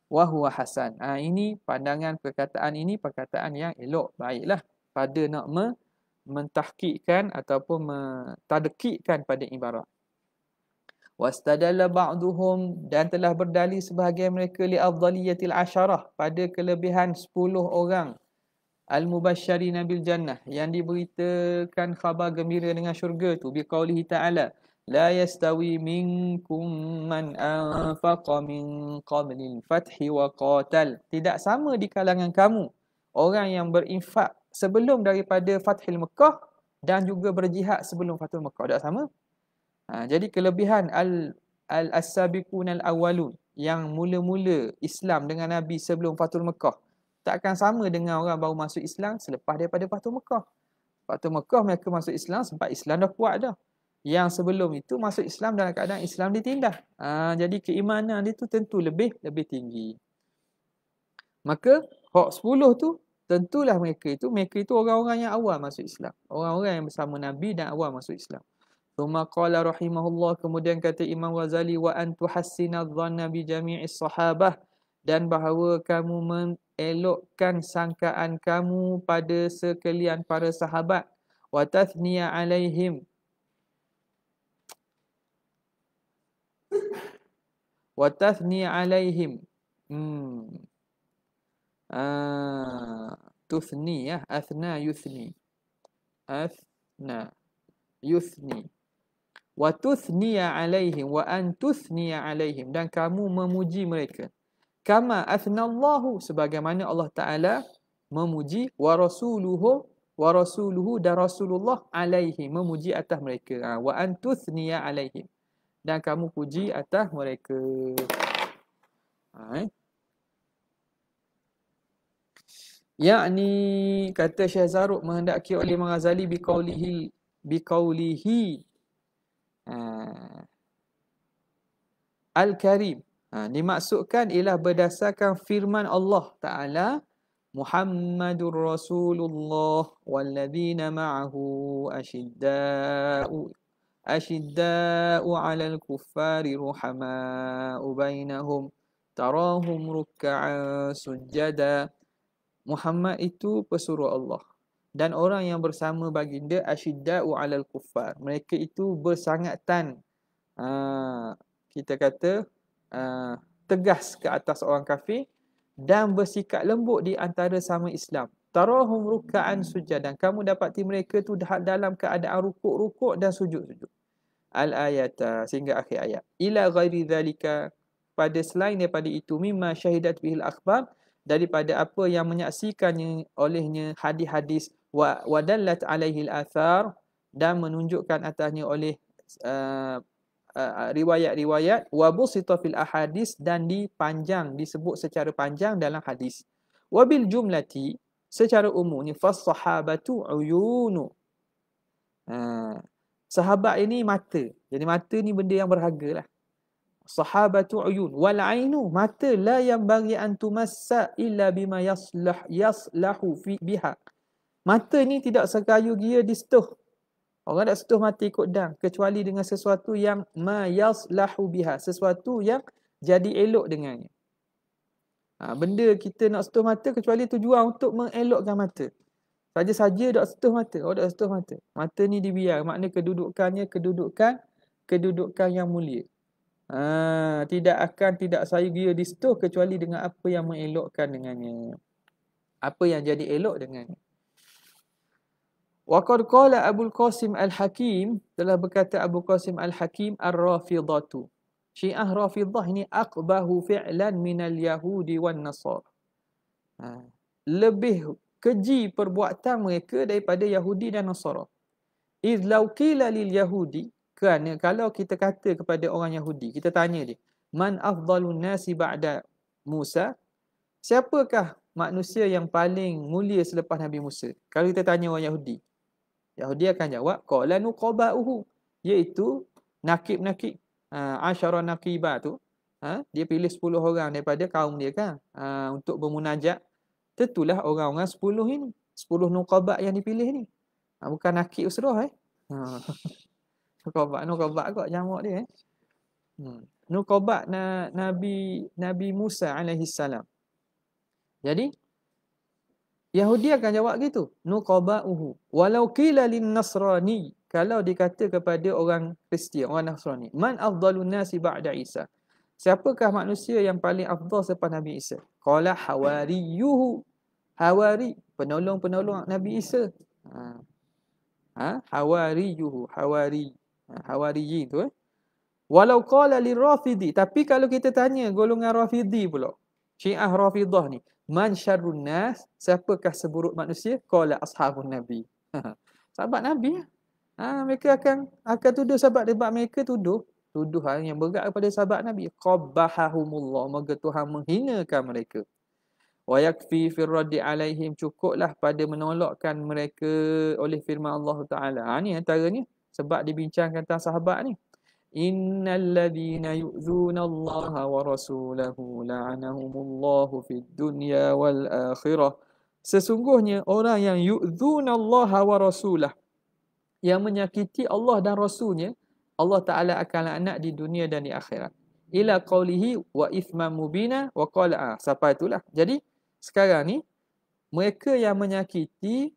Wa huwa hasan. Ini pandangan, perkataan ini perkataan yang elok, baiklah pada nak mentahqiqkan ataupun mentadqiqkan pada ibarat. Wastadalla ba'duhum, dan telah berdalil sebahagian mereka li afdaliyatil asyarah, pada kelebihan 10 orang al-mubasysyirina bil jannah, yang diberitakan khabar gembira dengan syurga tu, biqaulihi ta'ala la yastawi minkum man anfaqa min qablil fathi wa qatal, tidak sama di kalangan kamu orang yang berinfak sebelum daripada Fathil Mekah dan juga berjihad sebelum Fathul Mekah. Tak sama. Jadi kelebihan as-sabiqun al-awwalun, yang mula-mula Islam dengan Nabi sebelum Fathul Mekah, Tak akan sama dengan orang baru masuk Islam selepas daripada Fathu Mekah. Fathu Mekah mereka masuk Islam sebab Islam dah kuat dah. Yang sebelum itu masuk Islam dalam keadaan Islam ditindas. Jadi keimanan dia tu tentu lebih tinggi. Maka hak 10 tu tentulah mereka itu orang-orang yang awal masuk Islam. Orang-orang yang bersama Nabi dan awal masuk Islam. Thumma qala rahimahullah, kemudian kata Imam Ghazali, wa an tuhassina dhanna bi jami'is sahabah, dan bahawa kamu mengelokkan sangkaan kamu pada sekalian para sahabat, wa tathniya alaihim, wa tathniya alaihim. Tuthni ya, athna yuthni. Athna yuthni. Wa tuthniya alaihim, wa an tuthniya alaihim, dan kamu memuji mereka. Kama athnallahu, sebagaimana Allah Ta'ala memuji, wa rasuluhu dan Rasulullah alaihi, memuji atas mereka. Wa an tuthniya alaihim, dan kamu puji atas mereka. Yakni, kata Syekh Zaruk, menghendaki oleh Imam Ghazali biqaulihi Al-Karim, dimaksudkan ialah berdasarkan firman Allah Ta'ala, Muhammadur Rasulullah walladzina ma'ahu asyidda'u 'alal kuffari ruhama'u bainahum tarahum ruk'an sujada. Muhammad itu pesuruh Allah, dan orang yang bersama baginda asyidda'u 'alal kuffar, mereka itu bersangatan, kita kata tegas ke atas orang kafir, dan bersikap lembut di antara sama Islam. Tarahum ruk'an sujadan, kamu dapati mereka tu dalam keadaan rukuk dan sujud. Al-ayat, sehingga akhir ayat. Ila ghairi dhalika, pada selain daripada itu, mimma syahidat bihil akhbar, daripada apa yang menyaksikannya olehnya hadis-hadis, wa dallat alaihil athar, dan menunjukkan atasnya oleh riwayat-riwayat, wa busita fil ahadis, dan disebut secara panjang dalam hadis. Wa bil jumlati, secara umumnya, fas sahabatu uyunu, sahabat ini mata. Jadi mata ni benda yang berharga lah. Sahabatu uyun, wal ainu, mata, la yanbaghi an tumassa illa bima yaslahu biha. Mata ni tidak sekayu dia disetuh. Orang tak setuh mata ikut dang, kecuali dengan sesuatu yang ma yaslahu biha, sesuatu yang jadi elok dengannya. Benda kita nak setuh mata kecuali tujuan untuk mengelokkan mata. Saja-saja tak setuh mata. Tak setuh mata. Mata ni dibiar, makna kedudukannya kedudukan yang mulia. Tidak sayu dia disetuh kecuali dengan apa yang mengelokkan dengannya. Apa yang jadi elok dengannya. Wa qad qala Abul Qasim Al-Hakim, telah berkata Abu Qasim Al-Hakim, Ar-Rafidhatu, Syiah Rafidhah ini aqbahu fi'lan minal Yahudi wan Nasara. Lebih keji perbuatan mereka daripada Yahudi dan Nasara. Iz law qila lil Yahudi, kerana kalau kita kata kepada orang Yahudi, kita tanya dia, man afdalun nasi ba'da Musa, siapakah manusia yang paling mulia selepas Nabi Musa? Kalau kita tanya orang Yahudi, Yahudi akan jawab, qala nuqaba'uhu, iaitu nakib-nakib, asyara naqibah tu, dia pilih 10 orang daripada kaum dia kan, untuk bermunajat. Tentulah orang-orang 10 ini, 10 nuqaba' yang dipilih ni, bukan nakib usrah Nuqaba' kot jamak dia. Nuqaba' Nabi Musa alaihi salam. Jadi Yahudi akan jawab gitu, nuqaba'uhu. Walau qila lin nasrani, kalau dikata kepada orang Kristian, orang Nasrani, man afdalun nasi ba'da Isa, siapakah manusia yang paling afdal selepas Nabi Isa? Qala hawariyuhu, hawari, penolong-penolong Nabi Isa. Hawariyuhu, hawariyin tu. Walau qala lirafidi, tapi kalau kita tanya golongan Rafidi pula, Syiah Rafidah ni, man syarrun nas, siapakah seburuk manusia? Qala ashabun nabi. Sahabat Nabi. Mereka akan tuduh sahabat, sebab mereka tuduhan yang berat kepada sahabat Nabi. Qabbahahumullah, moga Tuhan menghinakan mereka. Wa yakfi fir raddi alaihim, cukuplah pada menolakkan mereka oleh firman Allah Taala. Ni antaranya sebab dibincangkan tentang sahabat ni. Innal ladzina yu'dzuna Allah wa rasulahu la'anahumullahu fid dunya wal akhirah. Sesungguhnya orang yang yu'dzuna Allah wa rasulah, yang menyakiti Allah dan Rasulnya, Allah Ta'ala akan laknat di dunia dan di akhirat. Ila qawlihi wa ithman mubina wa qala. Sampai itulah. Jadi sekarang ni mereka yang menyakiti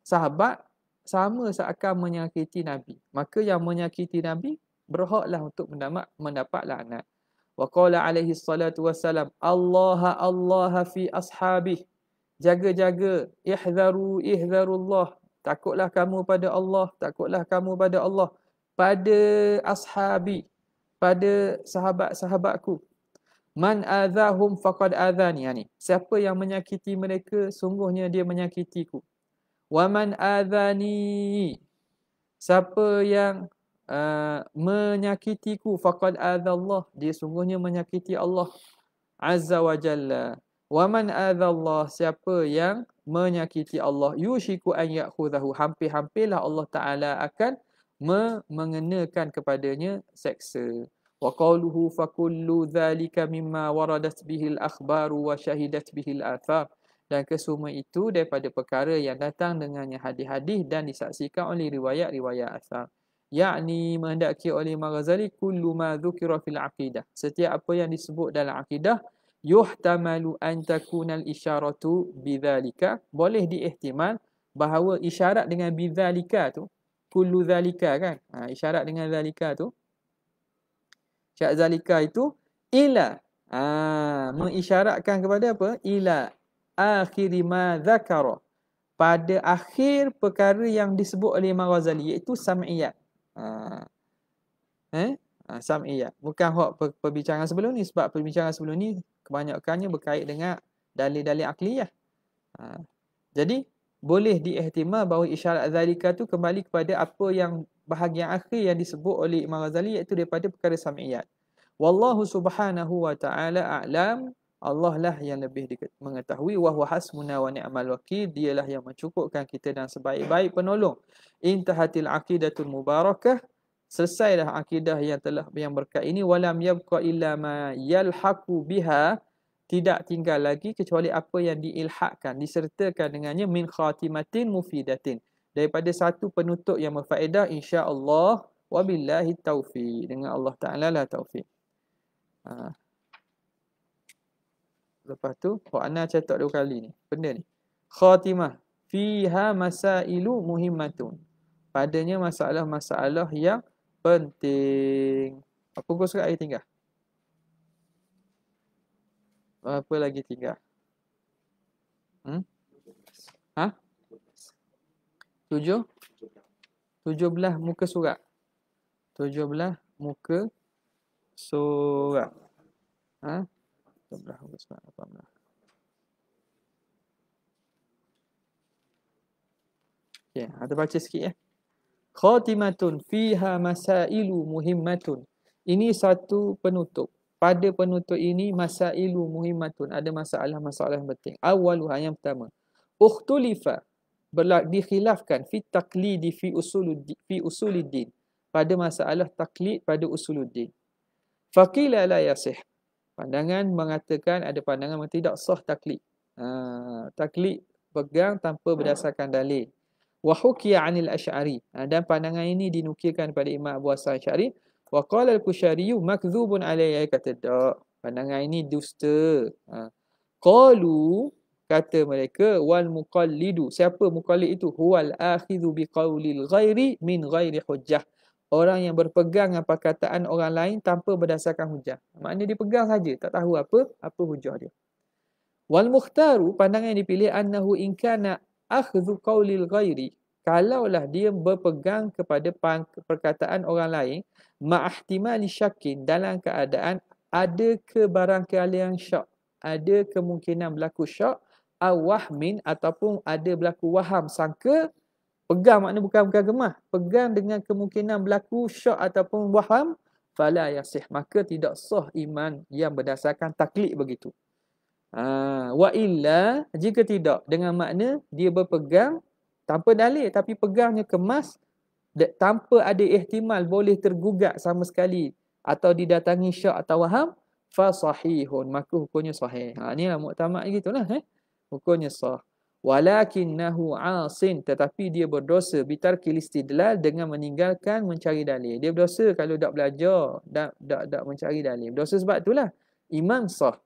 sahabat sama seakan menyakiti Nabi. Maka yang menyakiti Nabi berhaklah untuk mendapat laknat. Wa qala alaihi salatu wassalam, Allah fi ashabih. Jaga-jaga, ihzarullah. Takutlah kamu pada Allah, takutlah kamu pada Allah. Pada ashabi, pada sahabat-sahabatku. Man adzahum faqad adzani. Yani, siapa yang menyakiti mereka, sungguhnya dia menyakitiku. Wa man adzani, siapa yang menyakitiku, faqad adzallah, dia sungguhnya menyakiti Allah azza wa jalla. Wa man adzallah, siapa yang menyakiti Allah, yushiku an ya'khudhahu, hampir-hampirlah Allah Taala akan mengenakan kepadanya seksa. Wa qawluhu fa kullu dhalika mimma waradat bihil akhbaru wa syahidat bihil athar. Dan kesemua itu daripada perkara yang datang dengannya hadis-hadis dan disaksikan oleh riwayat-riwayat athar. Yakni menghendaki oleh Imam Ghazali kullu ma dzukira fil aqidah. Setiap apa yang disebut dalam akidah, yuhtamalu an takunal isyaratu bidzalika, boleh diihtimal bahawa isyarat dengan bidzalika tu, kullu dzalika kan, isyarat dengan zalika tu, syak zalika itu ila, mengisyaratkan kepada apa? Ila akhiri ma dzakara, pada akhir perkara yang disebut oleh Imam Ghazali, iaitu sam'iyat. Sam'iyat. Bukan hak perbincangan sebelum ni, sebab perbincangan sebelum ni kebanyakannya berkait dengan dalil-dalil akliyah. Jadi boleh diihtimal bahawa isyarat zalika tu kembali kepada apa yang bahagian akhir yang disebut oleh Imam Ghazali, iaitu daripada perkara sam'iyat. Wallahu subhanahu wa ta'ala a'lam. Allah lah yang lebih mengetahui. Wa huwa hasbuna wa ni'mal wakil. Dialah yang mencukupkan kita dan sebaik-baik penolong. Intahatil aqidatul mubarakah. Selesailah akidah yang berkat ini. Walam yabqa illa ma yalhaqu biha. Tidak tinggal lagi kecuali apa yang diilhakkan, disertakan dengannya, min khatimatin mufidatin, daripada satu penutup yang berfaedah, insya-Allah. Wabillahi taufiq. Dengan Allah Ta'ala lah taufiq. Lepas tu, Ana catat 2 kali ni. Benda ni. Khatimah. Fiha masailu muhimmatun. Padanya masalah-masalah yang penting. Apa pukul surat lagi tinggal? Apa lagi tinggal? 17 muka surat. 17 muka surat. 17 muka surat 18. Okey, kita baca sikit ya. Khatimatun fiha masailu muhimmatun. Ini satu penutup. Pada penutup ini masailu muhimmatun, ada masalah-masalah yang penting. Awaluha, yang pertama, ukhtulifa, dikhilafkan fi taqlidi fi usuluddin, pada masalah taklid pada usuluddin. Faqila la yasih. Pandangan mengatakan, ada pandangan yang tidak sah taklid. Taklid pegang tanpa berdasarkan dalil. Wa hukiya 'anil Asy'ari. Dan pandangan ini dinukilkan pada Imam Abu Hasan Asy'ari. Wa qala al-Kushari makdzubun alayhi, kata tak, pandangan ini dusta. Qalu, kata mereka, wal muqallidu, siapa muqallid itu? Huwal akhidhu biqaulil ghairi min ghairi hujjah. Orang yang berpegang dengan perkataan orang lain tanpa berdasarkan hujah. Maknanya dia pegang saja, tak tahu apa hujah dia. Wal mukhtaru, pandangan yang dipilih, annahu in kana akhdhu qaulil ghairi, kalaulah dia berpegang kepada perkataan orang lain, ma'ahtimali syakin, dalam keadaan ada kebarangkalian syak, ada kemungkinan berlaku syak, awahmin, ataupun ada berlaku waham, sangka. Pegang makna bukan gemah, pegang dengan kemungkinan berlaku syak ataupun waham, fala yasih, maka tidak sah iman yang berdasarkan taklid begitu. Wa illa, jika tidak, dengan makna dia berpegang tanpa dalil tapi pegangnya kemas tanpa ada ihtimal boleh tergugat sama sekali atau didatangi syak atau waham, fa sahihun, maka hukumnya sahih. Inilah muktamad gitulah hukumnya sah. Walakinnahu asin, tetapi dia berdosa bitarkil istidlal, dengan meninggalkan mencari dalil. Dia berdosa kalau tak belajar, tak mencari dalil. Berdosa sebab itulah iman sah.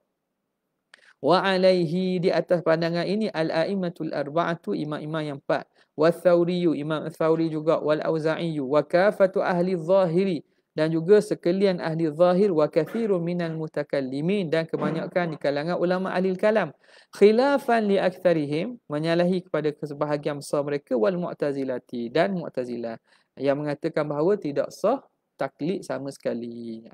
Wa alaihi, di atas pandangan ini, al-a'immatul arba'atu, imam-imam yang empat, wa thawriyu, imam thawri juga, wal auza'iyu, wa kafatu ahli zahiri, dan juga sekalian ahli zahir, wa kathirun minal mutakallimin, dan kebanyakan di kalangan ulama ahli kalam, khilafan li aktharihim, menyalahi kepada kesebahagian besar mereka, wal mu'tazilati, dan mu'tazilah, yang mengatakan bahawa tidak sah taklid sama sekali.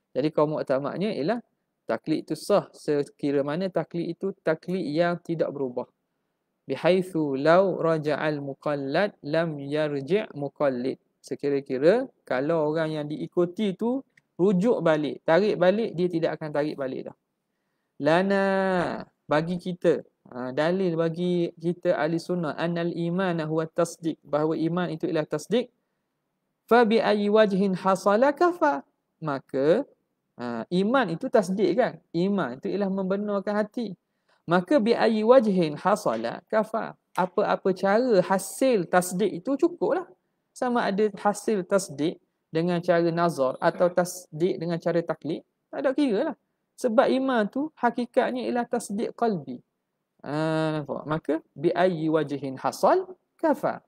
Jadi kaum muktamadnya ialah taklid itu sah sekira mana taklid itu taklid yang tidak berubah. Bihaitsu law raja'al muqallad lam yarji' muqallid. Sekira-kira kalau orang yang diikuti itu rujuk balik, tarik balik, dia tidak akan tarik balik dah. Lana, bagi kita, dalil bagi kita ahli sunnah, annal imana huwa tasdiq, bahawa iman itu ialah tasdiq. Fa bi ayyi wajhin hasala kafa. Maka iman itu tasdik kan? Iman itu ialah membenarkan hati. Maka bi ayyi wajhin hasala kafa. Apa-apa cara hasil tasdik itu cukuplah. Sama ada hasil tasdik dengan cara nazar atau tasdik dengan cara taklid, tak ada kira lah. Sebab iman tu hakikatnya ialah tasdik qalbi. Nampak? Maka bi ayyi wajhin hasal kafa.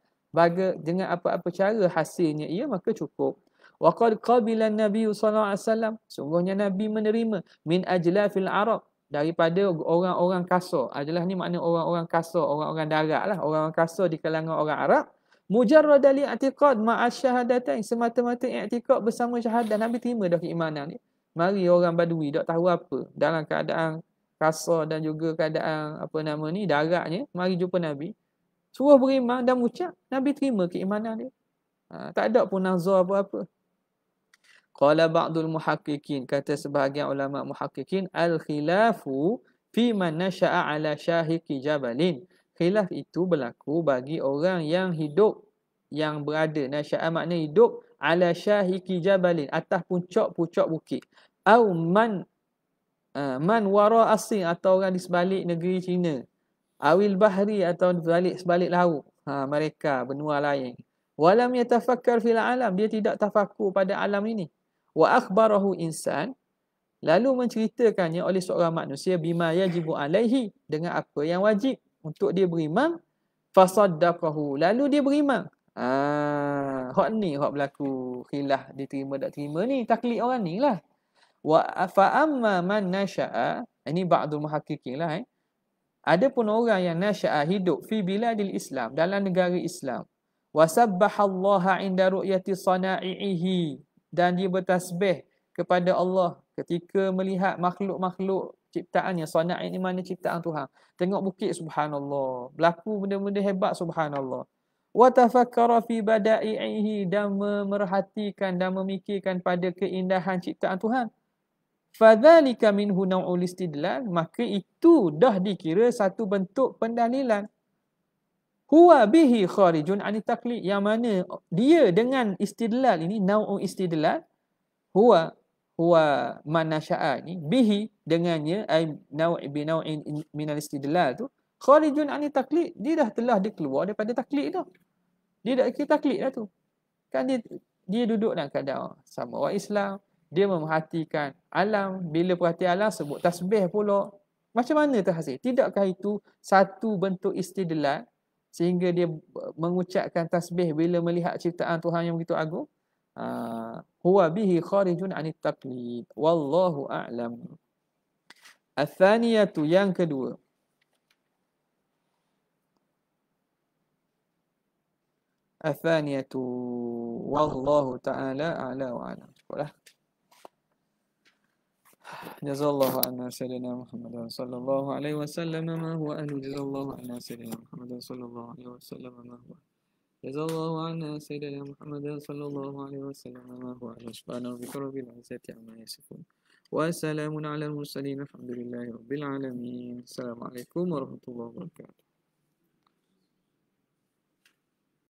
Dengan apa-apa cara hasilnya ia, maka cukup. Wa qad qabila an-nabiy sallallahu alaihi wasallam, sungguhnya nabi menerima min ajlafil arab, daripada orang-orang kasar. Ajlaf ni makna orang-orang kasar, orang-orang darat lah, orang-orang kasar di kalangan orang Arab, mujarrad al-i'tiqad ma'a syahadatain, semata-mata i'tiqad bersama syahadat. Nabi terima dah keimanan ni. Mari orang badui tak tahu apa, dalam keadaan kasar dan juga keadaan daratnya, mari jumpa Nabi, suruh beriman dan ucap, Nabi terima keimanan dia. Tak ada pun nazar apa-apa. Qala ba'dul muhaqqiqin, kata sebahagian ulama muhaqqiqin, al-khilafu fi man nasha'a ala syahiqi jabalin. Khilaf itu berlaku bagi orang yang hidup, yang berada, nasha'a makna hidup, ala syahiqi jabalin, atas puncak-puncak bukit. Au man wara asing, atau orang di sebalik negeri Cina. Awil bahri, atau sebalik laut. Mereka benua lain. Walam yatafakkar fil alam, dia tidak tafakur pada alam ini. Wa akhbarahu insan, lalu menceritakannya oleh seorang manusia, bima yajibu alaihi, dengan apa yang wajib untuk dia beriman. Fasaddaqahu, lalu dia beriman. Hak ni hak berlaku khilaf diterima tak terima ni, taklid orang ni lah. Wa fa amma man nasha'a, ini ba'dul muhaqqiqin lah. Adapun orang yang nasya'a, hidup fi biladil Islam, dalam negara Islam, wa sabbahallaha 'inda ru'yati sana'ihi, dan dia bertasbih kepada Allah ketika melihat makhluk-makhluk ciptaannya. Sana' ini mana ciptaan Tuhan. Tengok bukit, subhanallah, berlaku benda-benda hebat, subhanallah. Wa tafakkara fi bada'ihi, dan memerhatikan dan memikirkan pada keindahan ciptaan Tuhan. Fadzalika minhu naw'ul istidlal, maka itu dah dikira satu bentuk pendalilan. Huwa bihi kharijun anit taqlid, yang mana dia dengan istidlal ini, naw'u istidlal, huwa man nasya'a ni, bihi dengannya, ay naw'i bi naw'in minal istidlal tu, kharijun anit taqlid, dia dah telah dikeluar daripada taklid tu. Dia dah kira taklid dah tu. Kan dia duduk dalam keadaan sama orang Islam, dia memerhatikan alam. Bila perhati alam, sebut tasbih pula. Macam mana terhasil? Tidakkah itu satu bentuk istidlal, sehingga dia mengucapkan tasbih bila melihat ciptaan Tuhan yang begitu agung? Huwa bihi kharijun anit taqlid. Wallahu a'lam. Athaniyatu, yang kedua. Athaniyatu wallahu ta'ala a'la wa a'lam. Cukuplah. Jazallahu anna sayyidina Muhammad sallallahu alaihi wasallam ma huwa ahlu. Jazallahu anna sayyidina Muhammad sallallahu alaihi wasallam ma huwa. Jazallahu anna sayyidina Muhammad sallallahu alaihi wasallam ma huwa ahlu. Subhana rabbika rabbil izzati amma yasifun. Wassalamun ala al-mursalin. Alhamdulillahirabbil alamin. Assalamualaikum warahmatullahi wabarakatuh.